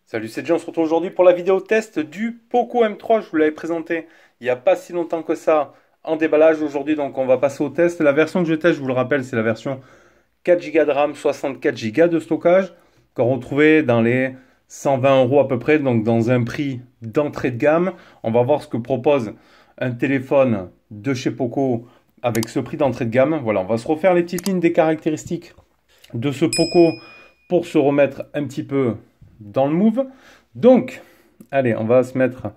Salut, c'est John, on se retrouve aujourd'hui pour la vidéo test du Poco M3. Je vous l'avais présenté il n'y a pas si longtemps que ça en déballage aujourd'hui, donc on va passer au test. La version que je teste, je vous le rappelle, c'est la version 4 Go de RAM, 64 Go de stockage, qu'on retrouvait dans les 120 € à peu près, donc dans un prix d'entrée de gamme. On va voir ce que propose un téléphone de chez Poco avec ce prix d'entrée de gamme. Voilà, on va se refaire les petites lignes des caractéristiques de ce Poco pour se remettre un petit peu dans le move. Donc, allez, on va se mettre...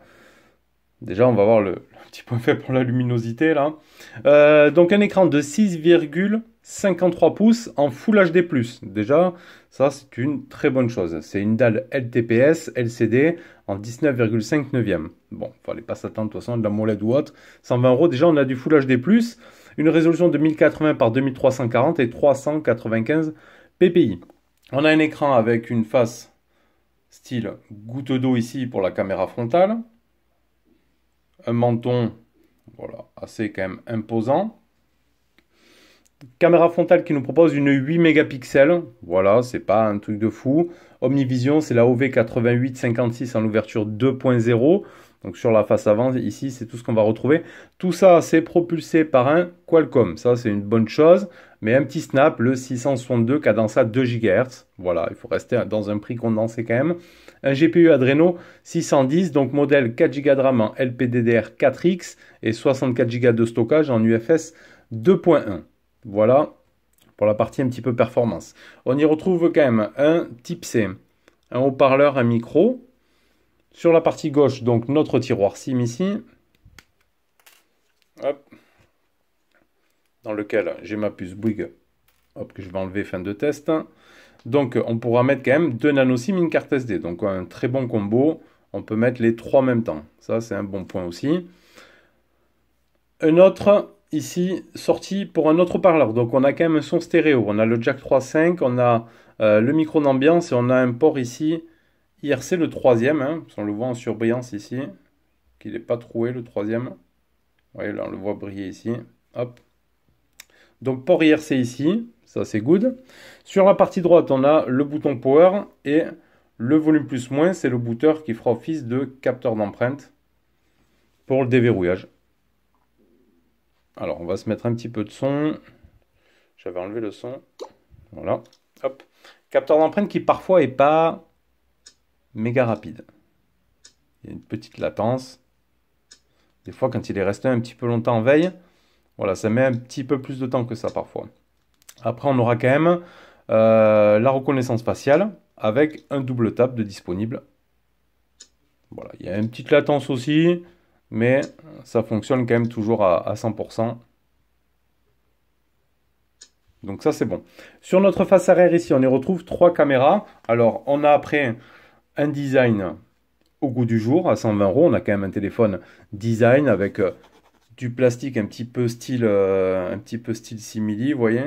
Déjà, on va voir le petit point faible pour la luminosité, là. Donc, un écran de 6,53 pouces en Full HD+. Déjà, ça, c'est une très bonne chose. C'est une dalle LTPS LCD en 19,5 neuvième. Bon, il fallait pas s'attendre de toute façon de la MOLED ou autre. 120 €, déjà, on a du Full HD+. Une résolution de 1080 par 2340 et 395 ppi. On a un écran avec une face style goutte d'eau ici pour la caméra frontale. Un menton, voilà, assez quand même imposant. Caméra frontale qui nous propose une 8 mégapixels. Voilà, c'est pas un truc de fou. Omnivision, c'est la OV8856 en ouverture 2.0. Donc sur la face avant, ici, c'est tout ce qu'on va retrouver. Tout ça, c'est propulsé par un Qualcomm. Ça, c'est une bonne chose. Mais un petit snap, le 662, cadence à 2 GHz. Voilà, il faut rester dans un prix condensé quand même. Un GPU Adreno 610, donc modèle 4 Go de RAM en LPDDR4X et 64 Go de stockage en UFS 2.1. Voilà pour la partie un petit peu performance. On y retrouve quand même un type C, un haut-parleur, un micro. Sur la partie gauche, donc notre tiroir SIM ici. Hop. Dans lequel j'ai ma puce Bouygues. Hop, que je vais enlever fin de test. Donc on pourra mettre quand même 2 nano SIM, une carte SD. Donc un très bon combo. On peut mettre les 3 en même temps. Ça, c'est un bon point aussi. Un autre ici sorti pour un autre haut-parleur. Donc on a quand même un son stéréo. On a le jack 3.5, on a le micro d'ambiance et on a un port ici IRC, le troisième. Hein, on le voit en surbrillance ici. Qu'il n'est pas troué le troisième. Vous voyez là, on le voit briller ici. Hop. Donc port IRC ici. Ça c'est good. Sur la partie droite, on a le bouton power et le volume plus moins. C'est le booter qui fera office de capteur d'empreinte pour le déverrouillage. Alors, on va se mettre un petit peu de son. J'avais enlevé le son. Voilà. Hop. Capteur d'empreinte qui parfois n'est pas méga rapide. Il y a une petite latence. Des fois, quand il est resté un petit peu longtemps en veille, voilà, ça met un petit peu plus de temps que ça parfois. Après, on aura quand même la reconnaissance faciale avec un double tap de disponible. Voilà, il y a une petite latence aussi. Mais ça fonctionne quand même toujours à 100%. Donc ça, c'est bon. Sur notre face arrière ici, on y retrouve 3 caméras. Alors, on a après un design au goût du jour, à 120 €. On a quand même un téléphone design avec du plastique un petit peu style simili, vous voyez.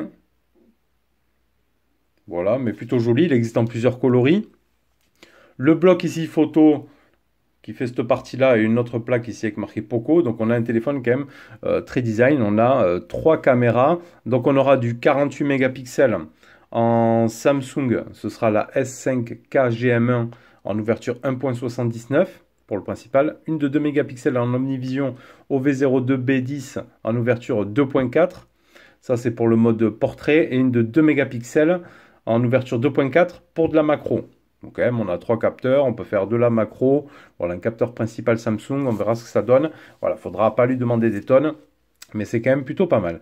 Voilà, mais plutôt joli. Il existe en plusieurs coloris. Le bloc ici, photo, qui fait cette partie-là, et une autre plaque ici avec marqué Poco. Donc on a un téléphone quand même très design. On a 3 caméras. Donc on aura du 48 mégapixels en Samsung. Ce sera la S5K GM1 en ouverture 1.79 pour le principal. Une de 2 mégapixels en Omnivision OV02B10 en ouverture 2.4. Ça c'est pour le mode portrait. Et une de 2 mégapixels en ouverture 2.4 pour de la macro. Donc quand même, on a 3 capteurs, on peut faire de la macro, voilà un capteur principal Samsung, on verra ce que ça donne. Voilà, il ne faudra pas lui demander des tonnes, mais c'est quand même plutôt pas mal.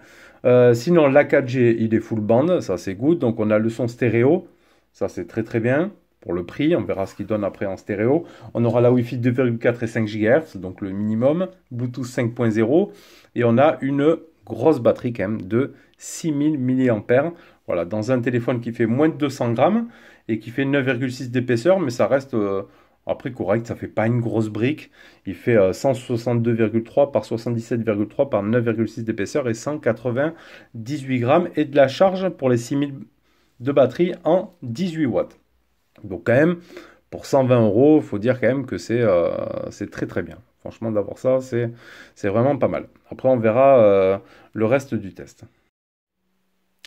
Sinon, la 4G, il est full band, ça c'est good. Donc on a le son stéréo, ça c'est très très bien. Pour le prix, on verra ce qu'il donne après en stéréo. On aura la Wi-Fi 2,4 et 5 GHz, donc le minimum, Bluetooth 5.0. Et on a une grosse batterie quand même de 6000 mAh. Voilà, dans un téléphone qui fait moins de 200 grammes et qui fait 9,6 d'épaisseur, mais ça reste après correct, ça fait pas une grosse brique. Il fait 162,3 par 77,3 par 9,6 d'épaisseur et 198 grammes et de la charge pour les 6000 de batterie en 18 watts. Donc quand même, pour 120 €, il faut dire quand même que c'est très très bien. Franchement, d'avoir ça, c'est vraiment pas mal. Après, on verra le reste du test.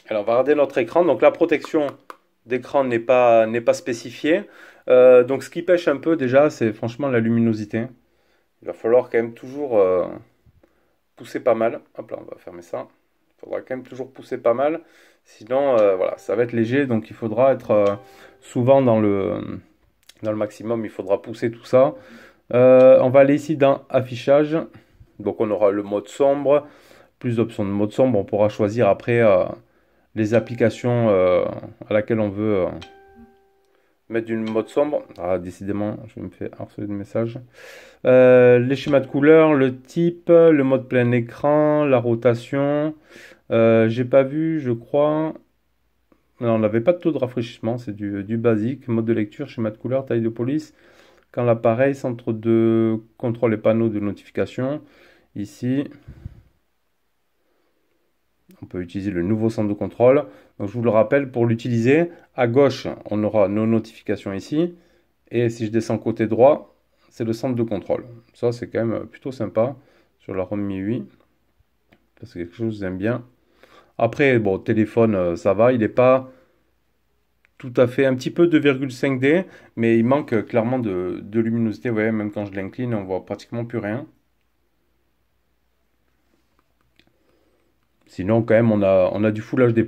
Alors, on va regarder notre écran. Donc, la protection d'écran n'est pas spécifiée. Donc, ce qui pêche un peu déjà, c'est franchement la luminosité. Il va falloir quand même toujours pousser pas mal. Hop là, on va fermer ça. Il faudra quand même toujours pousser pas mal. Sinon, voilà, ça va être léger. Donc, il faudra être souvent dans le maximum. Il faudra pousser tout ça. On va aller ici dans affichage. Donc, on aura le mode sombre. Plus d'options de mode sombre. On pourra choisir après les applications à laquelle on veut mettre du mode sombre. Ah, décidément, je me fais harceler de messages. Les schémas de couleurs, le type, le mode plein écran, la rotation. J'ai pas vu, je crois. Non, on n'avait pas de taux de rafraîchissement, c'est du basique. Mode de lecture, schéma de couleur, taille de police. Quand l'appareil, centre de contrôle et panneaux de notification. Ici, on peut utiliser le nouveau centre de contrôle. Donc, je vous le rappelle, pour l'utiliser, à gauche, on aura nos notifications ici. Et si je descends côté droit, c'est le centre de contrôle. Ça, c'est quand même plutôt sympa sur la ROM Mi 8. C'est quelque chose que j'aime bien. Après, bon, téléphone, ça va. Il n'est pas tout à fait un petit peu 2,5D, mais il manque clairement de luminosité. Vous voyez, même quand je l'incline, on voit pratiquement plus rien. Sinon, quand même, on a du Full HD+.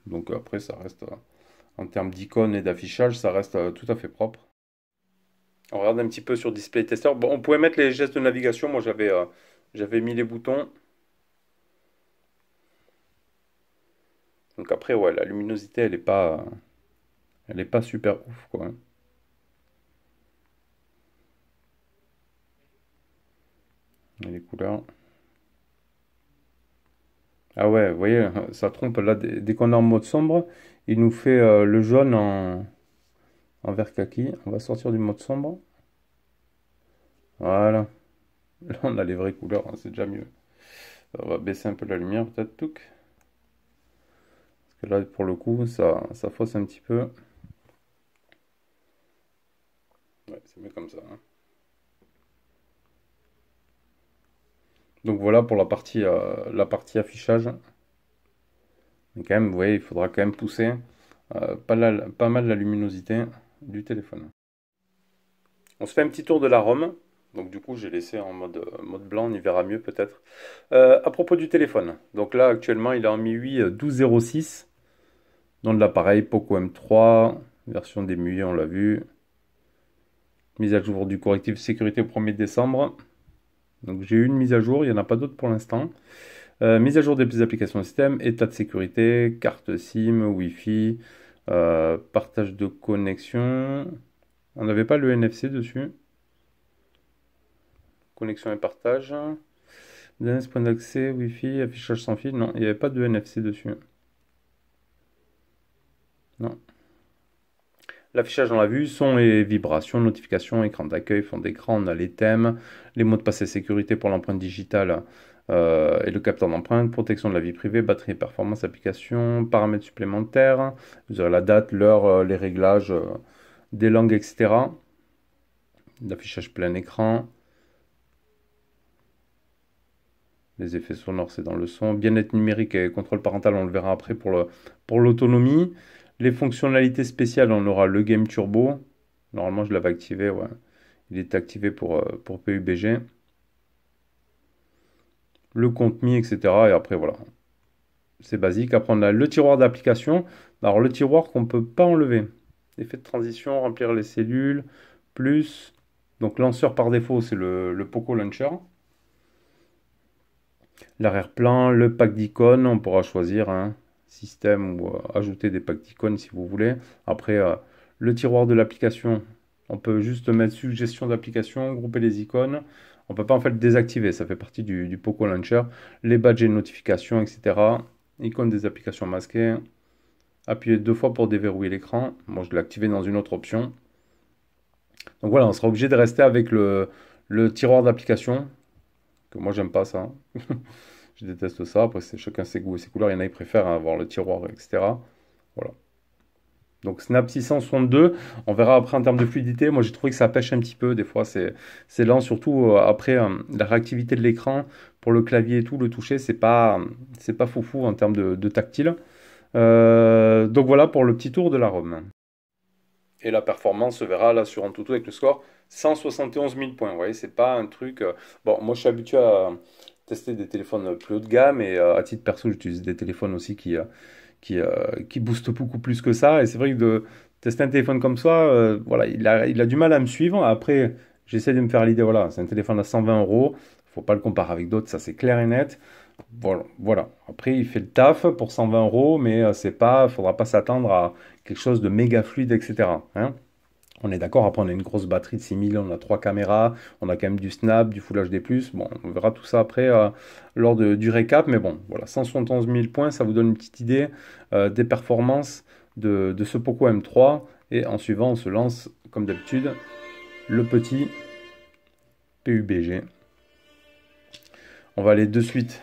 Donc après, ça reste, en termes d'icônes et d'affichage, ça reste tout à fait propre. On regarde un petit peu sur Display Tester. Bon, on pouvait mettre les gestes de navigation. Moi, j'avais mis les boutons. Donc après, ouais, la luminosité, elle est pas super ouf, quoi. Et les couleurs. Ah ouais, vous voyez, ça trompe. Là, dès qu'on est en mode sombre, il nous fait le jaune en vert kaki. On va sortir du mode sombre. Voilà. Là, on a les vraies couleurs, hein, c'est déjà mieux. On va baisser un peu la lumière, peut-être. Touc. Parce que là, pour le coup, ça fausse un petit peu. Ouais, c'est mieux comme ça, hein. Donc voilà pour la partie affichage. Mais quand même, vous voyez, il faudra quand même pousser pas mal la luminosité du téléphone. On se fait un petit tour de la ROM. Donc du coup, j'ai laissé en mode blanc, on y verra mieux peut-être. À propos du téléphone. Donc là, actuellement, il est en MIUI 12.06. Nom de l'appareil, Poco M3. Version des MIUI, on l'a vu. Mise à jour du correctif sécurité au 1er décembre. Donc j'ai eu une mise à jour, il n'y en a pas d'autres pour l'instant. Mise à jour des applications système, état de sécurité, carte SIM, Wi-Fi, partage de connexion. On n'avait pas le NFC dessus. Connexion et partage. Dernier point d'accès, Wi-Fi, affichage sans fil. Non, il n'y avait pas de NFC dessus. Non. L'affichage, on l'a vu, son et vibrations, notifications, écran d'accueil, fond d'écran, on a les thèmes, les mots de passe et sécurité pour l'empreinte digitale et le capteur d'empreinte, protection de la vie privée, batterie et performance, application, paramètres supplémentaires, vous aurez la date, l'heure, les réglages des langues, etc. L'affichage plein écran. Les effets sonores, c'est dans le son. Bien-être numérique et contrôle parental, on le verra après pour l'autonomie. Les fonctionnalités spéciales, on aura le Game Turbo. Normalement, je l'avais activé, ouais. Il est activé pour PUBG. Le contenu, etc. Et après, voilà. C'est basique. Après, on a le tiroir d'application. Alors, le tiroir qu'on ne peut pas enlever. Effet de transition, remplir les cellules. Plus. Donc, lanceur par défaut, c'est le Poco Launcher. L'arrière-plan, le pack d'icônes, on pourra choisir un système ou ajouter des packs d'icônes si vous voulez. Après, le tiroir de l'application, on peut juste mettre suggestion d'application, grouper les icônes. On ne peut pas en fait le désactiver, ça fait partie du Poco Launcher. Les badges et notifications, etc. Icône des applications masquées. Appuyez 2 fois pour déverrouiller l'écran. Moi, je l'ai activé dans une autre option. Donc voilà, on sera obligé de rester avec le tiroir d'application. Que moi, j'aime pas ça. Je déteste ça. Après, c'est chacun ses goûts et ses couleurs. Il y en a qui préfèrent avoir le tiroir, etc. Voilà. Donc Snap 662, on verra après en termes de fluidité. Moi j'ai trouvé que ça pêche un petit peu. Des fois c'est lent, surtout après la réactivité de l'écran pour le clavier et tout, le toucher, c'est pas foufou en termes de tactile. Donc voilà pour le petit tour de la ROM. Et la performance se verra là sur Antutu avec le score 171 000 points. Vous voyez, c'est pas un truc. Bon, moi je suis habitué à tester des téléphones plus haut de gamme et à titre perso, j'utilise des téléphones aussi qui boostent beaucoup plus que ça. Et c'est vrai que de tester un téléphone comme ça, voilà, il a du mal à me suivre. Après, j'essaie de me faire l'idée. Voilà, c'est un téléphone à 120 euros. Faut pas le comparer avec d'autres, ça c'est clair et net. Voilà, voilà. Après, il fait le taf pour 120 euros, mais c'est pas, faudra pas s'attendre à quelque chose de méga fluide, etc. Hein. On est d'accord, après on a une grosse batterie de 6000, on a trois caméras, on a quand même du Snap, du Full HD+. Bon, on verra tout ça après lors du récap, mais bon, voilà, 171 000 points, ça vous donne une petite idée des performances de ce Poco M3. Et en suivant, on se lance, comme d'habitude, le petit PUBG. On va aller de suite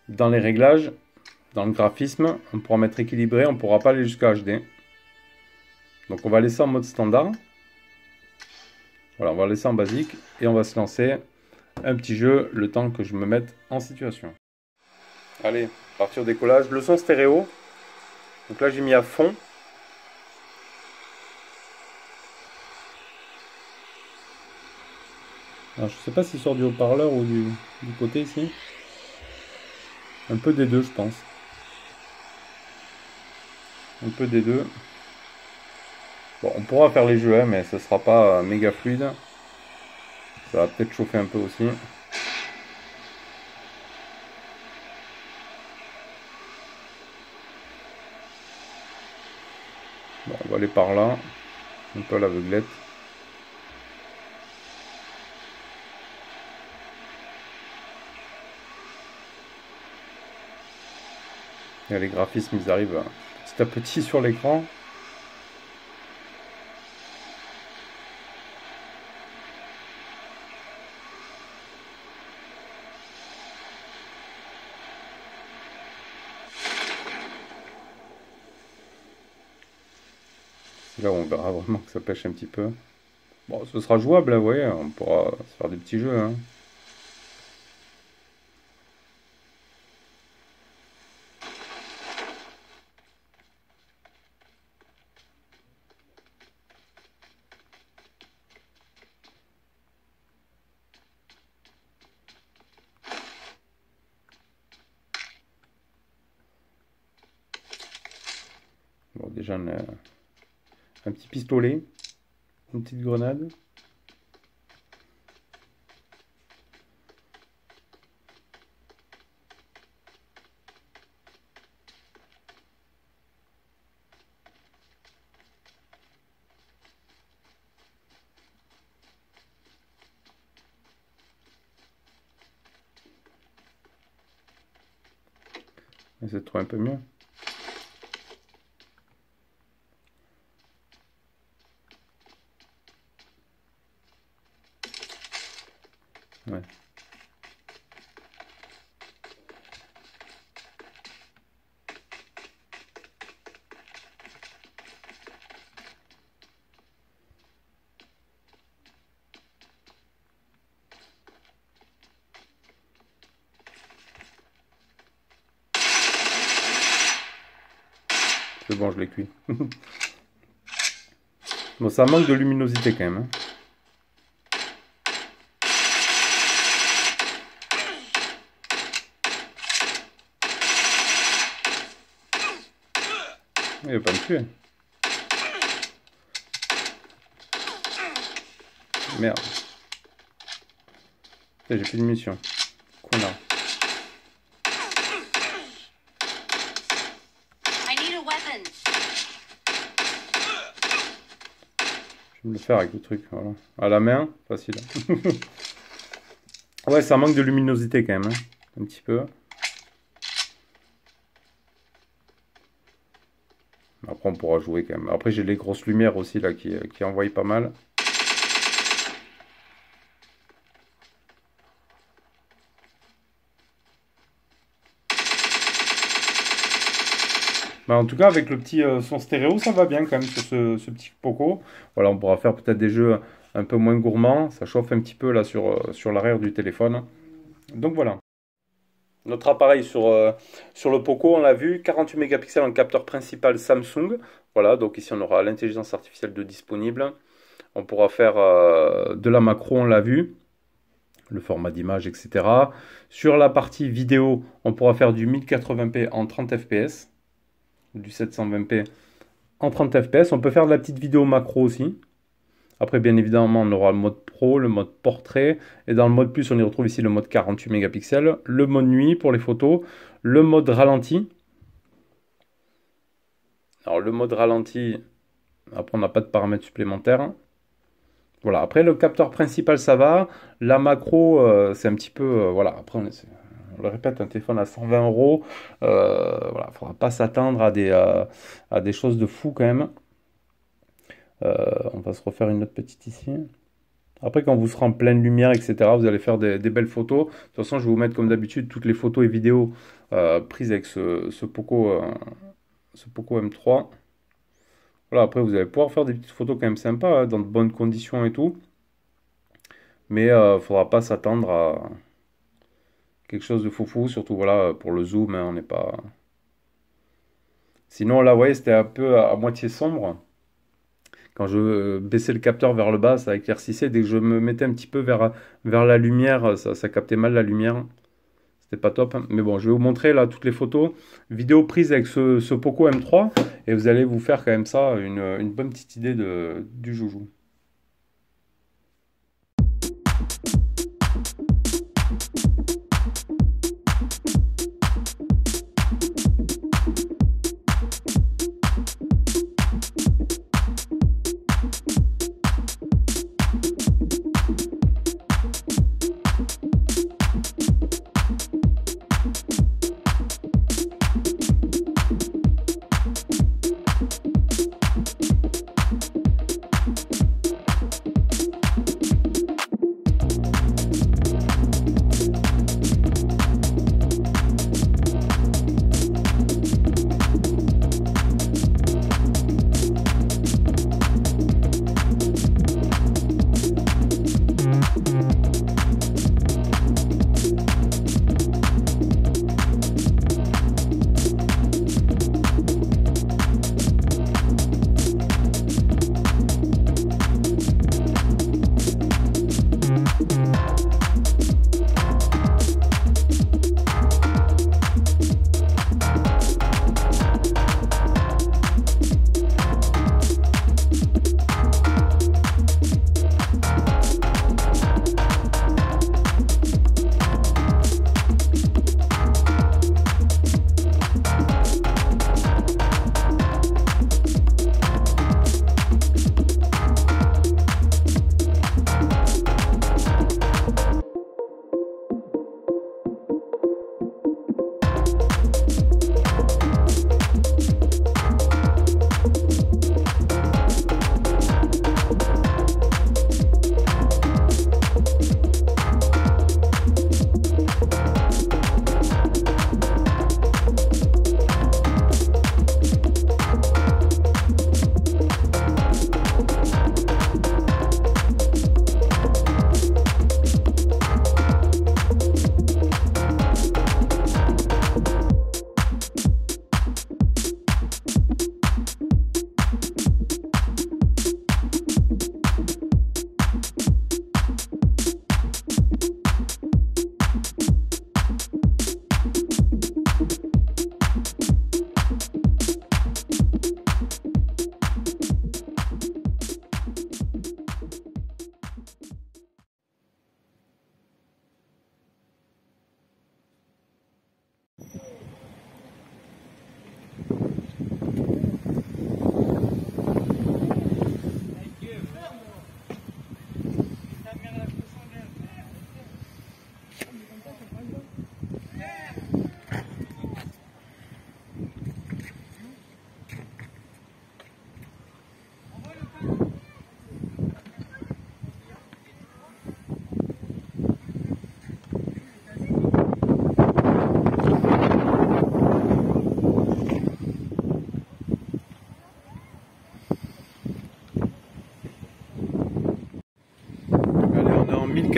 dans les réglages, dans le graphisme. On pourra mettre équilibré, on ne pourra pas aller jusqu'à HD. Donc on va laisser en mode standard. Voilà, on va laisser en basique et on va se lancer un petit jeu le temps que je me mette en situation. Allez, partir au décollage. Le son stéréo. Donc là j'ai mis à fond. Alors, je sais pas s'il sort du haut-parleur ou du côté ici. Un peu des deux je pense. Un peu des deux. Bon, on pourra faire les jeux, hein, mais ce sera pas méga fluide. Ça va peut-être chauffer un peu aussi. Bon, on va aller par là. Un peu à l'aveuglette. Et les graphismes, ils arrivent petit à petit sur l'écran. Là, on verra vraiment que ça pêche un petit peu. Bon, ce sera jouable, vous voyez, on pourra se faire des petits jeux. Hein. Bon, déjà, on a un petit pistolet, une petite grenade. Essayer de trouver un peu mieux. Ouais. C'est bon, je l'ai cuit. Bon, ça manque de luminosité quand même. Hein. Il va pas me tuer. Merde. J'ai plus de munitions. Connard. Je vais me le faire avec le truc. Voilà. À la main, facile. Ouais, ça manque de luminosité quand même. Hein. Un petit peu. Après, on pourra jouer quand même. Après, j'ai les grosses lumières aussi là qui envoient pas mal. Mais en tout cas, avec le petit son stéréo, ça va bien quand même sur ce petit Poco. Voilà, on pourra faire peut-être des jeux un peu moins gourmands. Ça chauffe un petit peu là sur l'arrière du téléphone. Donc voilà. Notre appareil sur le Poco, on l'a vu, 48 mégapixels en capteur principal Samsung. Voilà, donc ici on aura l'intelligence artificielle de disponible. On pourra faire de la macro, on l'a vu, le format d'image, etc. Sur la partie vidéo, on pourra faire du 1080p en 30 fps, du 720p en 30 fps. On peut faire de la petite vidéo macro aussi. Après, bien évidemment, on aura le mode pro, le mode portrait. Et dans le mode plus, on y retrouve ici le mode 48 mégapixels, le mode nuit pour les photos, le mode ralenti. Alors, le mode ralenti, après, on n'a pas de paramètres supplémentaires. Voilà, après, le capteur principal, ça va. La macro, c'est un petit peu... voilà, après, on le répète, un téléphone à 120 euros. Voilà, il ne faudra pas s'attendre à des choses de fou quand même. On va se refaire une autre petite ici. Après, quand vous serez en pleine lumière, etc., vous allez faire des belles photos. De toute façon, je vais vous mettre, comme d'habitude, toutes les photos et vidéos prises avec ce Poco M3. Voilà, après, vous allez pouvoir faire des petites photos quand même sympas, hein, dans de bonnes conditions et tout. Mais il ne faudra pas s'attendre à quelque chose de foufou. Surtout, voilà, pour le zoom, hein, on n'est pas... Sinon, là, vous voyez, c'était un peu à moitié sombre. Quand je baissais le capteur vers le bas, ça éclaircissait. Dès que je me mettais un petit peu vers la lumière, ça captait mal la lumière. C'était pas top, hein. Mais bon, je vais vous montrer là toutes les photos, vidéos prises avec ce Poco M3. Et vous allez vous faire quand même ça, une bonne petite idée du joujou.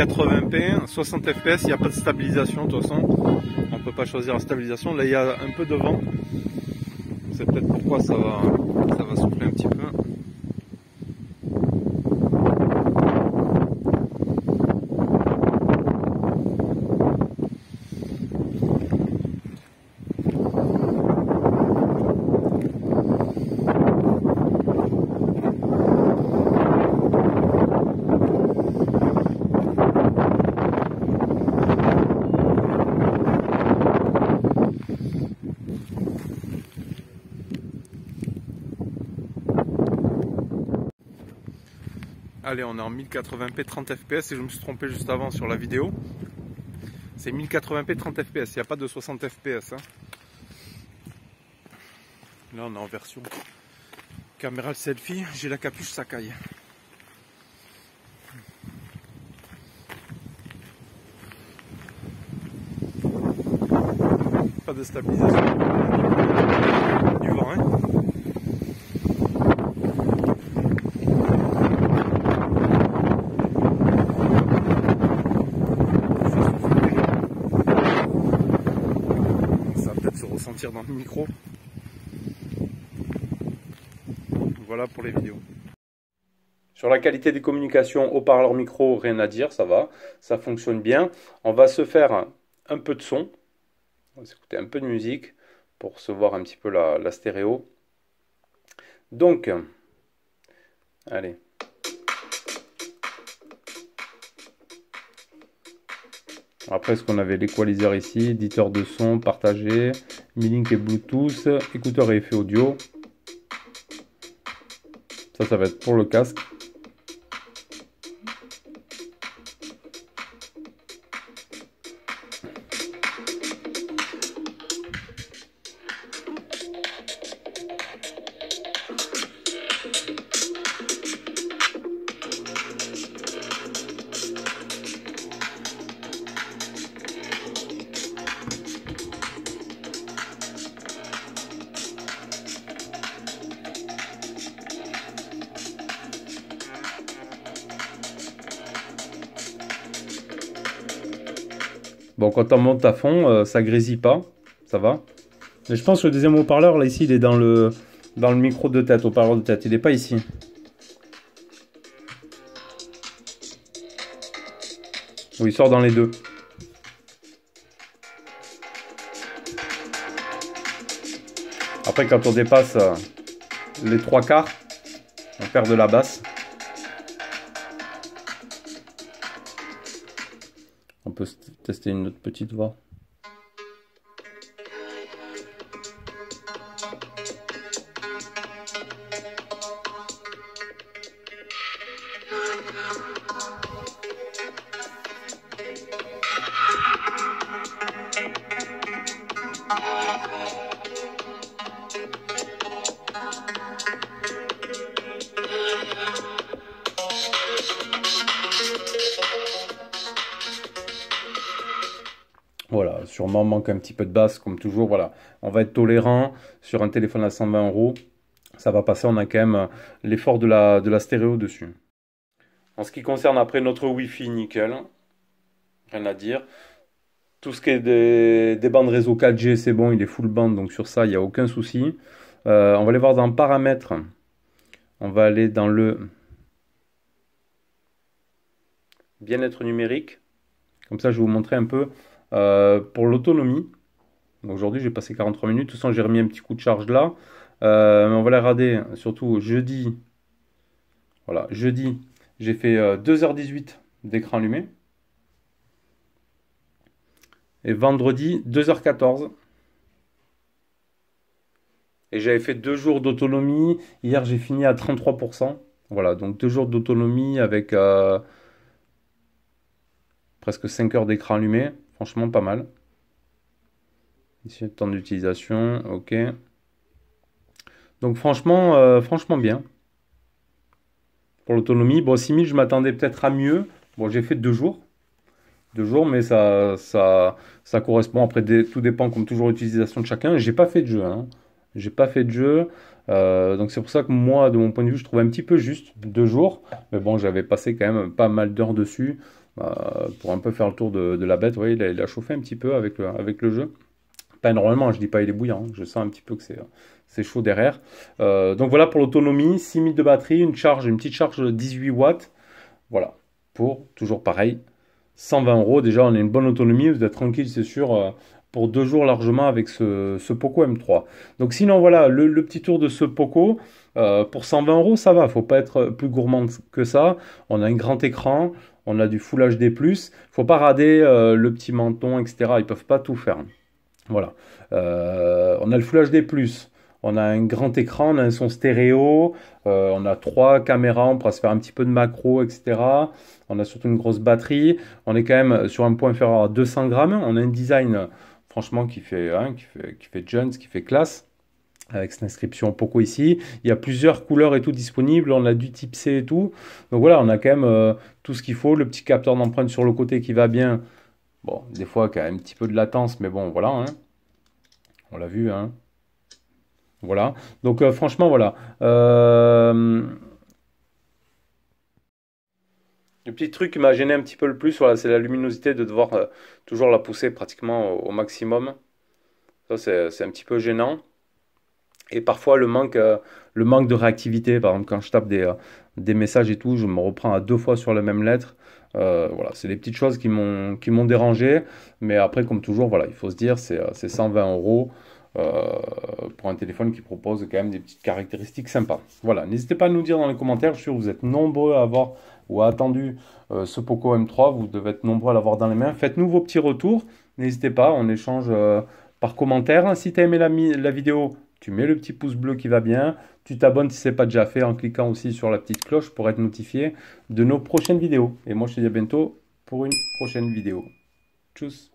1080p, 60 fps, il n'y a pas de stabilisation de toute façon. On ne peut pas choisir la stabilisation. Là il y a un peu de vent. C'est peut-être pourquoi ça va souffler un petit peu. Allez, on est en 1080p 30 fps et je me suis trompé juste avant sur la vidéo. C'est 1080p 30 fps, il n'y a pas de 60 fps. Hein. Là, on est en version caméra selfie. J'ai la capuche Sakai. Pas de stabilisation. Du vent, hein. Ressentir dans le micro. Voilà pour les vidéos. Sur la qualité des communications, haut-parleur micro, rien à dire, ça va, ça fonctionne bien. On va se faire un peu de son, on va s'écouter un peu de musique pour se voir un petit peu la stéréo. Donc, allez. Après, ce qu'on avait l'équaliseur ici, éditeur de son, partagé, Mi-Link et Bluetooth, écouteur et effet audio. Ça va être pour le casque. Bon, quand on monte à fond, ça grésille pas, ça va. Mais je pense que le deuxième haut-parleur, là, ici, il est dans le micro de tête, haut-parleur de tête. Il n'est pas ici. Ou il sort dans les deux. Après, quand on dépasse les 3/4, on perd de la basse. On peut tester une autre petite voix. Voilà, sûrement manque un petit peu de basse comme toujours. Voilà, on va être tolérant sur un téléphone à 120 €. Ça va passer, on a quand même l'effort de la stéréo dessus. En ce qui concerne après notre Wi-Fi, nickel, rien à dire. Tout ce qui est des bandes réseau 4G, c'est bon, il est full band, donc sur ça, il n'y a aucun souci. On va aller voir dans paramètres. On va aller dans le bien-être numérique. Comme ça, je vais vous montrer un peu pour l'autonomie. Aujourd'hui, j'ai passé 43 minutes. De toute façon, j'ai remis un petit coup de charge là. Mais on va les regarder surtout jeudi. Voilà, jeudi, j'ai fait 2h18 d'écran allumé. Et vendredi, 2h14. Et j'avais fait 2 jours d'autonomie. Hier, j'ai fini à 33%. Voilà, donc 2 jours d'autonomie avec presque 5 heures d'écran allumé. Franchement, pas mal. Ici, le temps d'utilisation, ok. Donc franchement, franchement bien. Pour l'autonomie, bon, 6000, je m'attendais peut-être à mieux. Bon, j'ai fait 2 jours. 2 jours, mais ça correspond. Après, tout dépend, comme toujours, de l'utilisation de chacun. J'ai pas fait de jeu, hein. J'ai pas fait de jeu. Donc c'est pour ça que moi, de mon point de vue, je trouve un petit peu juste 2 jours. Mais bon, j'avais passé quand même pas mal d'heures dessus. pour un peu faire le tour de la bête. Vous voyez, il a chauffé un petit peu avec le jeu. Pas énormément, je dis pas il est bouillant, hein. Je sens un petit peu que c'est chaud derrière. Donc voilà pour l'autonomie, 6000 de batterie, une petite charge de 18 watts. Voilà, pour toujours pareil, 120 euros. Déjà, on a une bonne autonomie, vous êtes tranquille, c'est sûr, pour 2 jours largement avec ce Poco M3. Donc sinon, voilà, le petit tour de ce Poco, pour 120 euros, ça va, faut pas être plus gourmand que ça. On a un grand écran, on a du Full HD+, faut pas rader le petit menton, etc. Ils peuvent pas tout faire. Voilà. On a le Full HD+, on a un grand écran, on a un son stéréo, on a 3 caméras, on pourra se faire un petit peu de macro, etc. On a surtout une grosse batterie. On est quand même sur un poids inférieur à 200 grammes. On a un design, franchement, qui fait Jones, qui fait classe. Avec cette inscription Poco ici. Il y a plusieurs couleurs et tout disponibles. On a du type C et tout. Donc voilà, on a quand même tout ce qu'il faut. Le petit capteur d'empreinte sur le côté qui va bien. Bon, des fois, quand même un petit peu de latence, mais bon, voilà, hein. On l'a vu, hein. Voilà. Donc franchement, voilà. Le petit truc qui m'a gêné un petit peu le plus, voilà, c'est la luminosité de devoir toujours la pousser pratiquement au maximum. Ça, c'est un petit peu gênant. Et parfois, le manque de réactivité. Par exemple, quand je tape des messages et tout, je me reprends à 2 fois sur la même lettre. Voilà, c'est des petites choses qui m'ont dérangé. Mais après, comme toujours, voilà, il faut se dire, c'est 120 euros pour un téléphone qui propose quand même des petites caractéristiques sympas. Voilà, n'hésitez pas à nous dire dans les commentaires. Je suis sûr que vous êtes nombreux à avoir ou à attendu ce Poco M3. Vous devez être nombreux à l'avoir dans les mains. Faites-nous vos petits retours. N'hésitez pas, on échange par commentaire. Si tu as aimé la vidéo, tu mets le petit pouce bleu qui va bien. Tu t'abonnes si ce n'est pas déjà fait en cliquant aussi sur la petite cloche pour être notifié de nos prochaines vidéos. Et moi, je te dis à bientôt pour une prochaine vidéo. Tchuss!